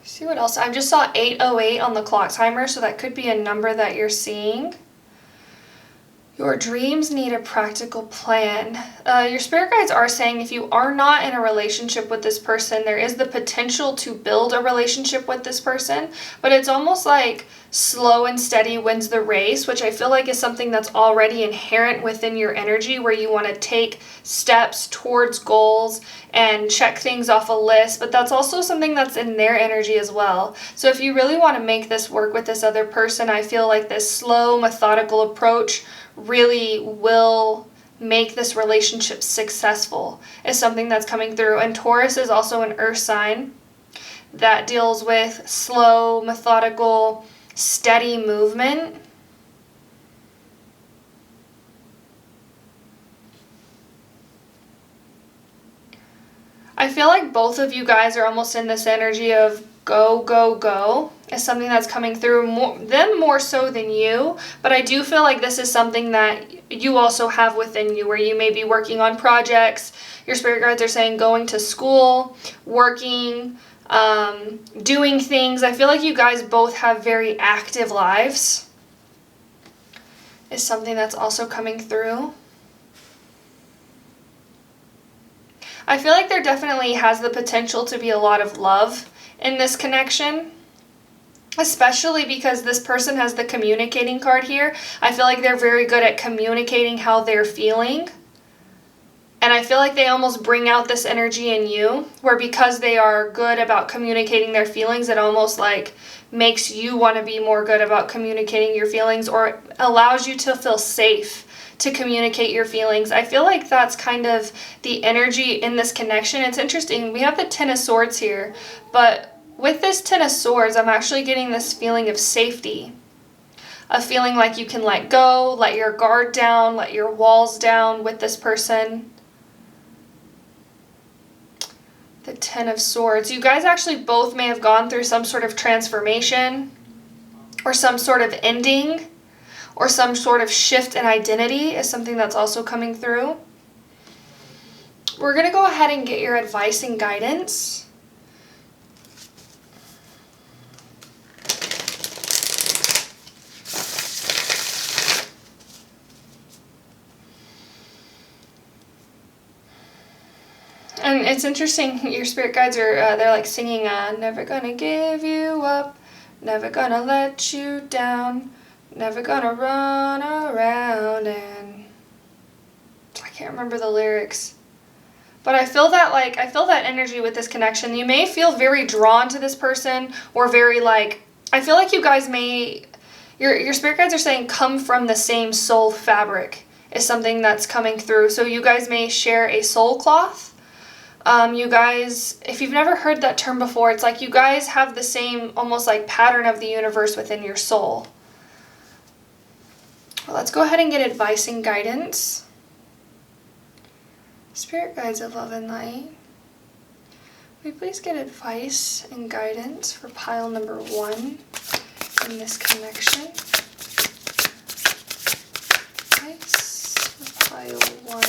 See what else? I just saw 808 on the clock timer, so that could be a number that you're seeing. Your dreams need a practical plan. Your spirit guides are saying if you are not in a relationship with this person, there is the potential to build a relationship with this person, but it's almost like slow and steady wins the race, which I feel like is something that's already inherent within your energy, where you want to take steps towards goals and check things off a list, but that's also something that's in their energy as well. So if you really want to make this work with this other person, I feel like this slow, methodical approach really will make this relationship successful, is something that's coming through. And Taurus is also an earth sign that deals with slow, methodical, steady movement. I feel like both of you guys are almost in this energy of go, go, go, is something that's coming through, them more so than you, but I do feel like this is something that you also have within you, where you may be working on projects. Your spirit guides are saying going to school, working, doing things. I feel like you guys both have very active lives, is something that's also coming through. I feel like there definitely has the potential to be a lot of love in this connection, especially because this person has the communicating card here. I feel like they're very good at communicating how they're feeling, and I feel like they almost bring out this energy in you, where because they are good about communicating their feelings, it almost like makes you want to be more good about communicating your feelings, or allows you to feel safe to communicate your feelings. I feel like that's kind of the energy in this connection. It's interesting. We have the Ten of Swords here, but with this Ten of Swords, I'm actually getting this feeling of safety, a feeling like you can let go, let your guard down, let your walls down with this person. The Ten of Swords. You guys actually both may have gone through some sort of transformation, or some sort of ending, or some sort of shift in identity, is something that's also coming through. We're going to go ahead and get your advice and guidance. And it's interesting, your spirit guides are, they're like singing, never gonna give you up, never gonna let you down, never gonna run around, and I can't remember the lyrics. But I feel that, like, I feel that energy with this connection. You may feel very drawn to this person, or very, like, I feel like you guys may, your spirit guides are saying come from the same soul fabric is something that's coming through. So you guys may share a soul cloth. You guys, if you've never heard that term before, it's like you guys have the same almost like pattern of the universe within your soul. Well, let's go ahead and get advice and guidance. Spirit guides of love and light, will you please get advice and guidance for pile number 1 in this connection? Advice for pile 1.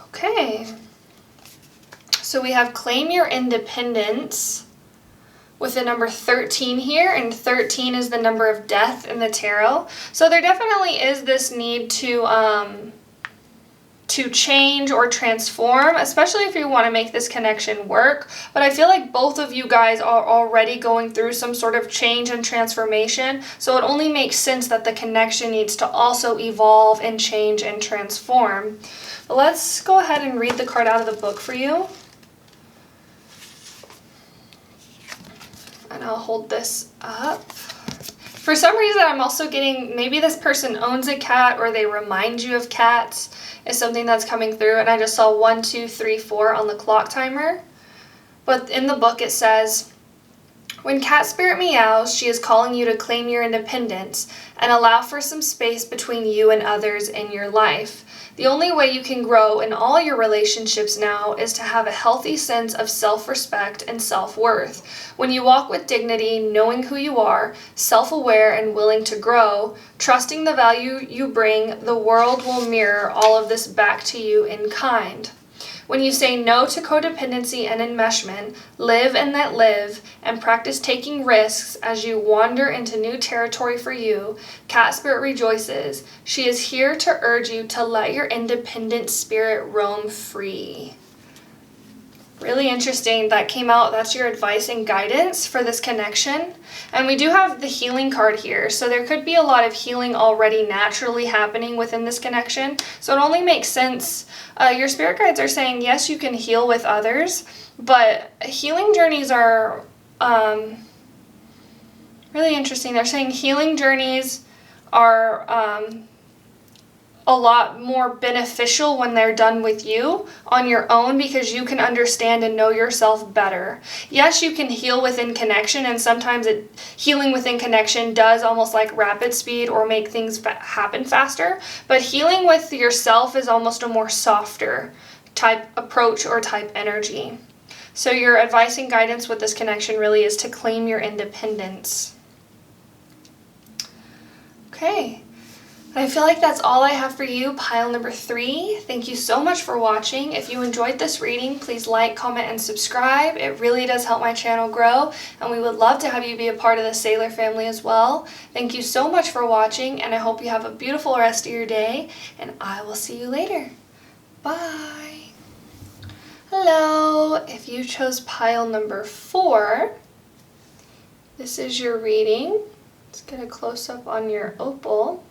Okay. So we have claim your independence, with the number 13 here, and 13 is the number of death in the tarot. So there definitely is this need to change or transform, especially if you want to make this connection work. But I feel like both of you guys are already going through some sort of change and transformation, so it only makes sense that the connection needs to also evolve and change and transform. But let's go ahead and read the card out of the book for you. And I'll hold this up. For some reason, I'm also getting, maybe this person owns a cat or they remind you of cats is something that's coming through. And I just saw 1, 2, 3, 4 on the clock timer. But in the book it says, when cat spirit meows, she is calling you to claim your independence and allow for some space between you and others in your life. The only way you can grow in all your relationships now is to have a healthy sense of self-respect and self-worth. When you walk with dignity, knowing who you are, self-aware and willing to grow, trusting the value you bring, the world will mirror all of this back to you in kind. When you say no to codependency and enmeshment, live and let live, and practice taking risks as you wander into new territory for you, Cat Spirit rejoices. She is here to urge you to let your independent spirit roam free. Really interesting. That came out. That's your advice and guidance for this connection. And we do have the healing card here. So there could be a lot of healing already naturally happening within this connection. So it only makes sense. Your spirit guides are saying, yes, you can heal with others, but healing journeys are really interesting. They're saying healing journeys are a lot more beneficial when they're done with you on your own, because you can understand and know yourself better. Yes, you can heal within connection, and sometimes healing within connection does almost like rapid speed or make things happen faster, but healing with yourself is almost a more softer type approach or type energy. So your advice and guidance with this connection really is to claim your independence. Okay. I feel like that's all I have for you, pile number 3. Thank you so much for watching. If you enjoyed this reading, please like, comment, and subscribe. It really does help my channel grow, and we would love to have you be a part of the Sailor family as well. Thank you so much for watching, and I hope you have a beautiful rest of your day, and I will see you later. Bye. Hello. If you chose pile number 4, this is your reading. Let's get a close-up on your opal.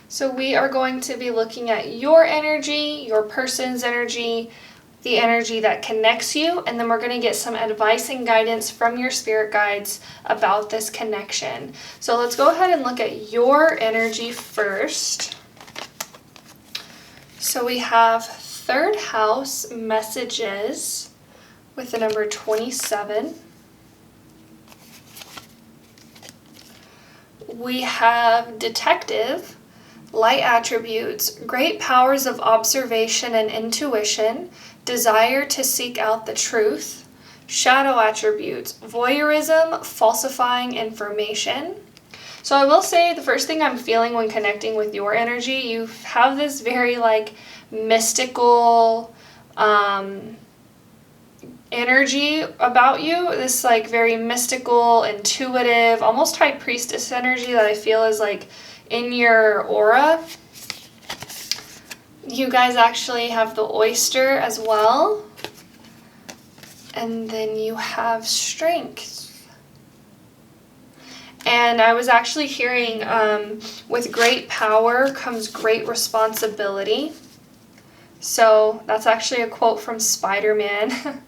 So we are going to be looking at your energy, your person's energy, the energy that connects you, and then we're going to get some advice and guidance from your spirit guides about this connection. So let's go ahead and look at your energy first. So we have 3rd house messages with the number 27. We have detective, light attributes, great powers of observation and intuition, desire to seek out the truth, shadow attributes, voyeurism, falsifying information. So I will say the first thing I'm feeling when connecting with your energy, you have this very like mystical energy about you, this like very mystical, intuitive, almost high priestess energy that I feel is like in your aura. You guys actually have the oyster as well. And then you have strength. And I was actually hearing with great power comes great responsibility. So that's actually a quote from Spider-Man,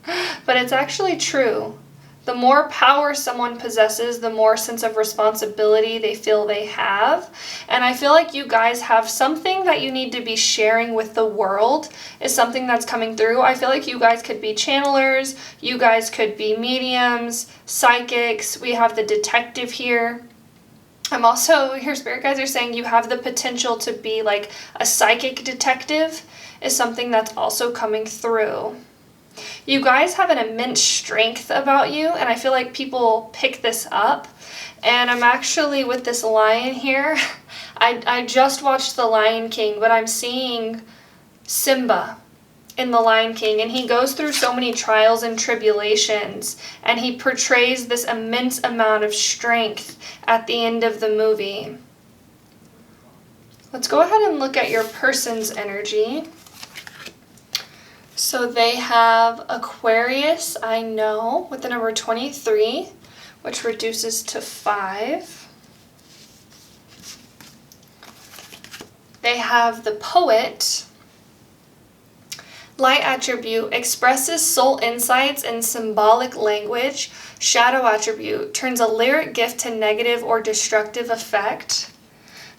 but it's actually true. The more power someone possesses, the more sense of responsibility they feel they have. And I feel like you guys have something that you need to be sharing with the world is something that's coming through. I feel like you guys could be channelers, you guys could be mediums, psychics. We have the detective here. I'm also, your spirit guides are saying you have the potential to be like a psychic detective is something that's also coming through. You guys have an immense strength about you, and I feel like people pick this up. And I'm actually with this lion here. I just watched The Lion King, but I'm seeing Simba. in The Lion King, and he goes through so many trials and tribulations, and he portrays this immense amount of strength at the end of the movie. Let's go ahead and look at your person's energy. So they have Aquarius, I know, with the number 23, which reduces to 5. They have the Poet. Light attribute, expresses soul insights in symbolic language. Shadow attribute, turns a lyric gift to negative or destructive effect.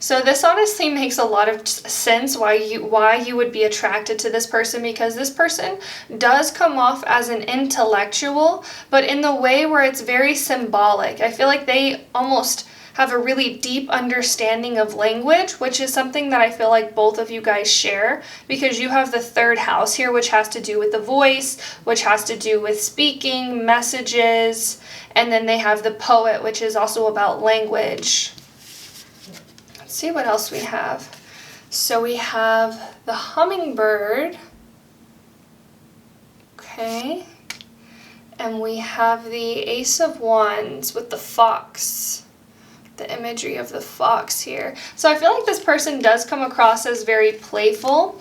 So this honestly makes a lot of sense why you would be attracted to this person, because this person does come off as an intellectual, but in the way where it's very symbolic. I feel like they almost have a really deep understanding of language, which is something that I feel like both of you guys share, because you have the 3rd house here, which has to do with the voice, which has to do with speaking, messages, and then they have the Poet, which is also about language. Let's see what else we have. So we have the Hummingbird. Okay. And we have the Ace of Wands with the Fox. The imagery of the fox here. So I feel like this person does come across as very playful,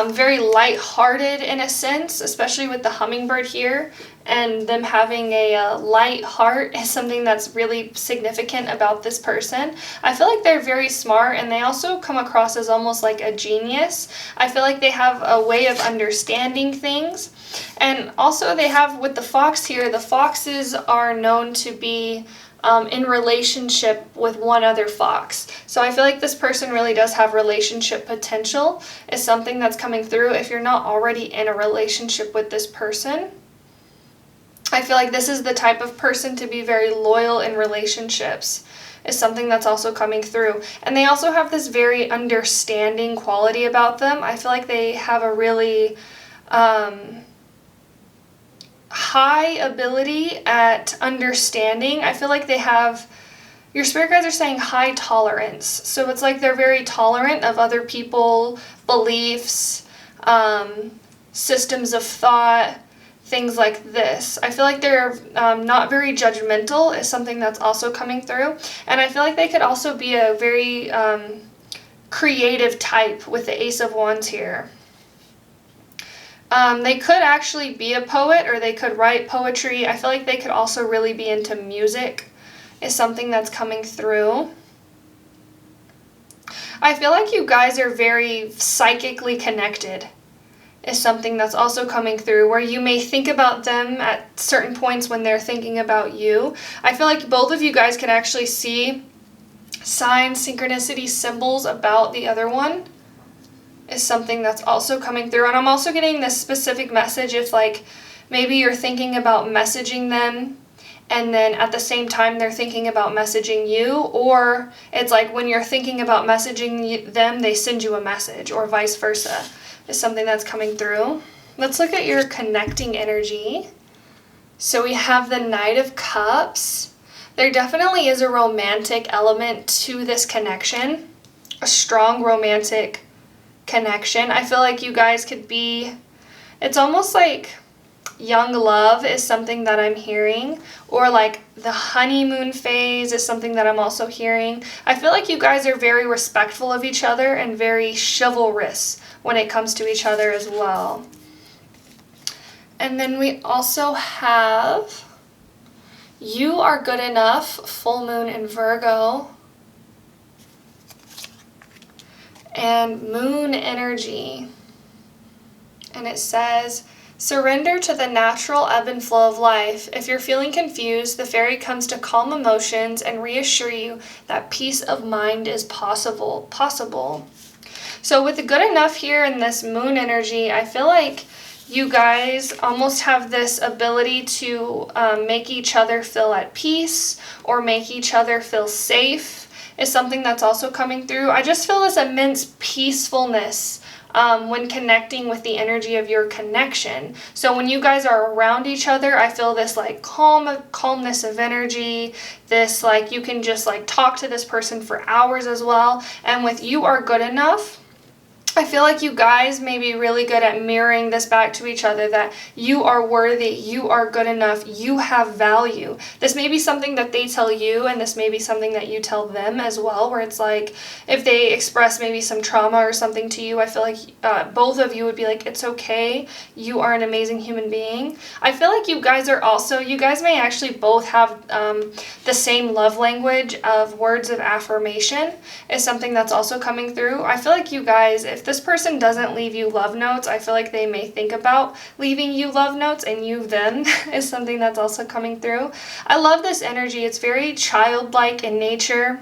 very light-hearted in a sense, especially with the hummingbird here, and them having a light heart is something that's really significant about this person. I feel like they're very smart, and they also come across as almost like a genius. I feel like they have a way of understanding things, and also they have, with the fox here, the foxes are known to be in relationship with one other fox. So I feel like this person really does have relationship potential, is something that's coming through if you're not already in a relationship with this person. I feel like this is the type of person to be very loyal in relationships, is something that's also coming through. And they also have this very understanding quality about them. I feel like they have a really high ability at understanding. I feel like they have, your spirit guides are saying high tolerance. So it's like they're very tolerant of other people, beliefs, systems of thought, things like this. I feel like they're not very judgmental is something that's also coming through. And I feel like they could also be a very creative type with the Ace of Wands here. They could actually be a poet, or they could write poetry. I feel like they could also really be into music, is something that's coming through. I feel like you guys are very psychically connected, is something that's also coming through, where you may think about them at certain points when they're thinking about you. I feel like both of you guys can actually see signs, synchronicity, symbols about the other one, is something that's also coming through. And I'm also getting this specific message if, like, maybe you're thinking about messaging them and then at the same time they're thinking about messaging you, or it's like when you're thinking about messaging them, they send you a message, or vice versa, is something that's coming through. Let's look at your connecting energy. So we have the Knight of Cups. There definitely is a romantic element to this connection, a strong romantic connection. I feel like you guys could be, it's almost like young love is something that I'm hearing, or like the honeymoon phase is something that I'm also hearing. I feel like you guys are very respectful of each other and very chivalrous when it comes to each other as well. And then we also have You Are Good Enough, full moon in Virgo, and moon energy. And it says, surrender to the natural ebb and flow of life. If you're feeling confused, the fairy comes to calm emotions and reassure you that peace of mind is possible. So with the good enough here in this moon energy, I feel like you guys almost have this ability to make each other feel at peace, or make each other feel safe, is something that's also coming through. I just feel this immense peacefulness when connecting with the energy of your connection. So when you guys are around each other, I feel this like calmness of energy, this like you can just like talk to this person for hours as well. And with You Are Good Enough, I feel like you guys may be really good at mirroring this back to each other, that you are worthy, you are good enough, you have value. This may be something that they tell you, and this may be something that you tell them as well, where it's like, if they express maybe some trauma or something to you, I feel like both of you would be like, it's okay, you are an amazing human being. I feel like you guys are also, you guys may actually both have the same love language of words of affirmation is something that's also coming through. I feel like you guys, if this person doesn't leave you love notes, I feel like they may think about leaving you love notes, and you them is something that's also coming through. I love this energy. It's very childlike in nature.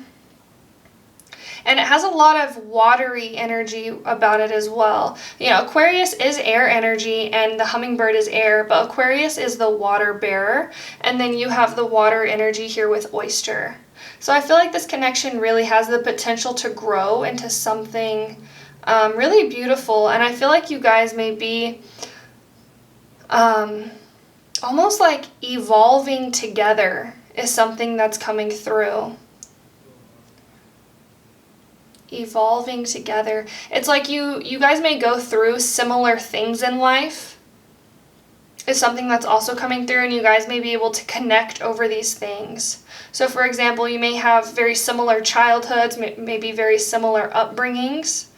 And it has a lot of watery energy about it as well. You know, Aquarius is air energy and the hummingbird is air, but Aquarius is the water bearer. And then you have the water energy here with oyster. So I feel like this connection really has the potential to grow into something really beautiful. And I feel like you guys may be almost like evolving together is something that's coming through. Evolving together. It's like you guys may go through similar things in life is something that's also coming through, and you guys may be able to connect over these things. So for example, you may have very similar childhoods, maybe very similar upbringings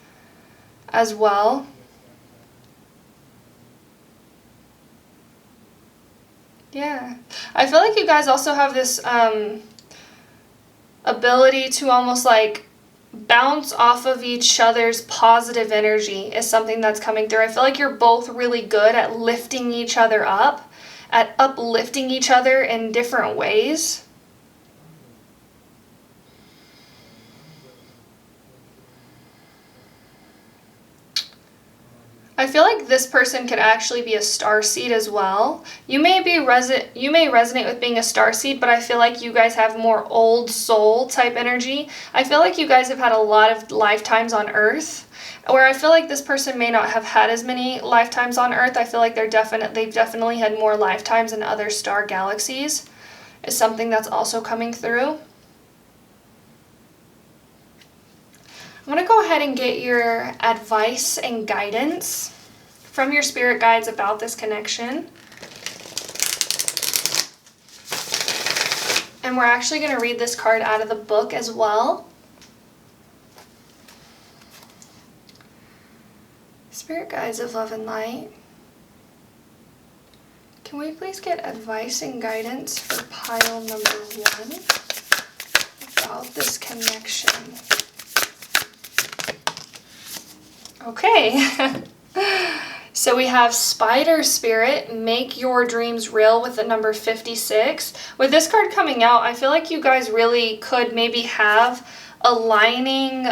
as well. Yeah. I feel like you guys also have this ability to almost like bounce off of each other's positive energy is something that's coming through. I feel like you're both really good at lifting each other up, at uplifting each other in different ways. I feel like this person could actually be a starseed as well. You may resonate with being a starseed, but I feel like you guys have more old soul type energy. I feel like you guys have had a lot of lifetimes on Earth, where I feel like this person may not have had as many lifetimes on Earth. I feel like they've definitely had more lifetimes in other star galaxies. Is something that's also coming through. I'm going to go ahead and get your advice and guidance from your spirit guides about this connection. And we're actually going to read this card out of the book as well. Spirit guides of love and light. Can we please get advice and guidance for pile number 1 about this connection? Okay, so we have Spider Spirit, make your dreams real with the number 56. With this card coming out, I feel like you guys really could maybe have aligning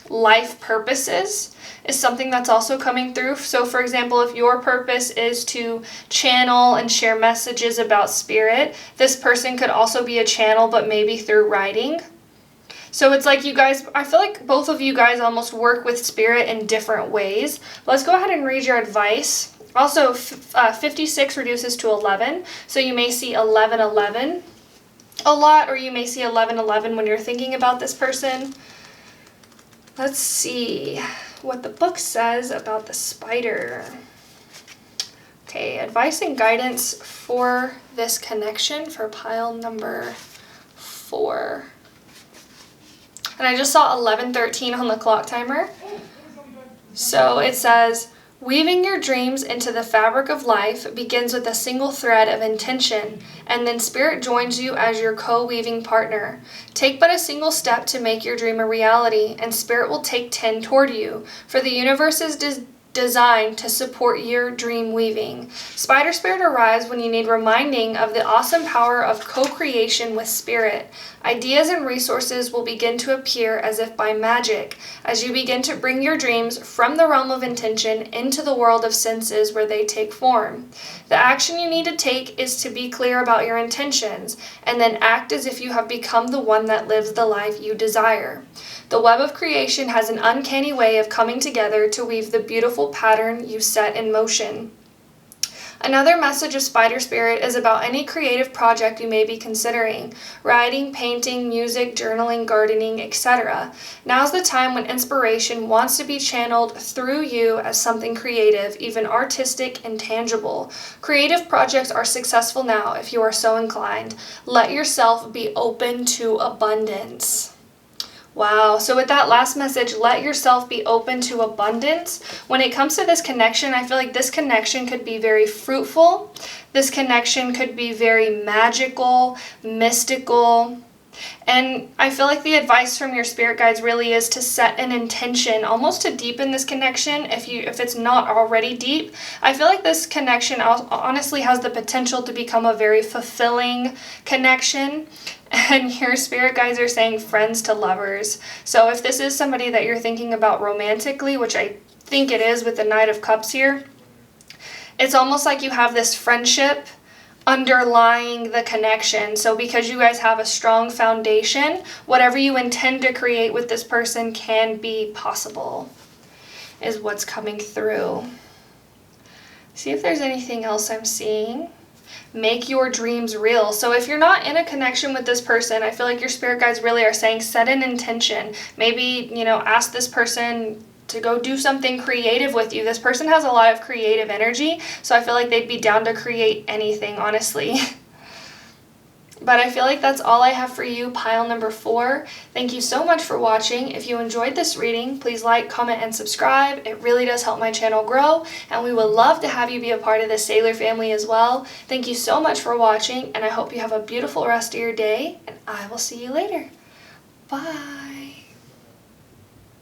life purposes is something that's also coming through. So for example, if your purpose is to channel and share messages about spirit, this person could also be a channel, but maybe through writing. So it's like you guys, I feel like both of you guys almost work with spirit in different ways. Let's go ahead and read your advice. Also, 56 reduces to 11, so you may see 1111 a lot, or you may see 1111 when you're thinking about this person. Let's see what the book says about the spider. Okay, advice and guidance for this connection for pile number 4. And I just saw 11:13 on the clock timer. So it says, weaving your dreams into the fabric of life begins with a single thread of intention, and then spirit joins you as your co-weaving partner. Take but a single step to make your dream a reality, and spirit will take 10 toward you, for the universe is designed to support your dream weaving. Spider Spirit arrives when you need reminding of the awesome power of co-creation with spirit. Ideas and resources will begin to appear as if by magic, as you begin to bring your dreams from the realm of intention into the world of senses where they take form. The action you need to take is to be clear about your intentions, and then act as if you have become the one that lives the life you desire. The web of creation has an uncanny way of coming together to weave the beautiful pattern you set in motion. Another message of Spider Spirit is about any creative project you may be considering: writing, painting, music, journaling, gardening, etc. Now's the time when inspiration wants to be channeled through you as something creative, even artistic and tangible. Creative projects are successful now if you are so inclined. Let yourself be open to abundance. Wow, so with that last message, let yourself be open to abundance. When it comes to this connection, I feel like this connection could be very fruitful. This connection could be very magical, mystical. And I feel like the advice from your spirit guides really is to set an intention, almost to deepen this connection if it's not already deep. I feel like this connection honestly has the potential to become a very fulfilling connection. And your spirit guides are saying friends to lovers. So if this is somebody that you're thinking about romantically, which I think it is with the Knight of Cups here, it's almost like you have this friendship underlying the connection. So because you guys have a strong foundation, whatever you intend to create with this person can be possible, is what's coming through. See if there's anything else I'm seeing. Make your dreams real. So if you're not in a connection with this person, I feel like your spirit guides really are saying set an intention. Maybe, ask this person to go do something creative with you. This person has a lot of creative energy, so I feel like they'd be down to create anything, honestly. But I feel like that's all I have for you, pile number 4. Thank you so much for watching. If you enjoyed this reading, please like, comment, and subscribe. It really does help my channel grow, and we would love to have you be a part of the Sailor family as well. Thank you so much for watching, and I hope you have a beautiful rest of your day, and I will see you later. Bye.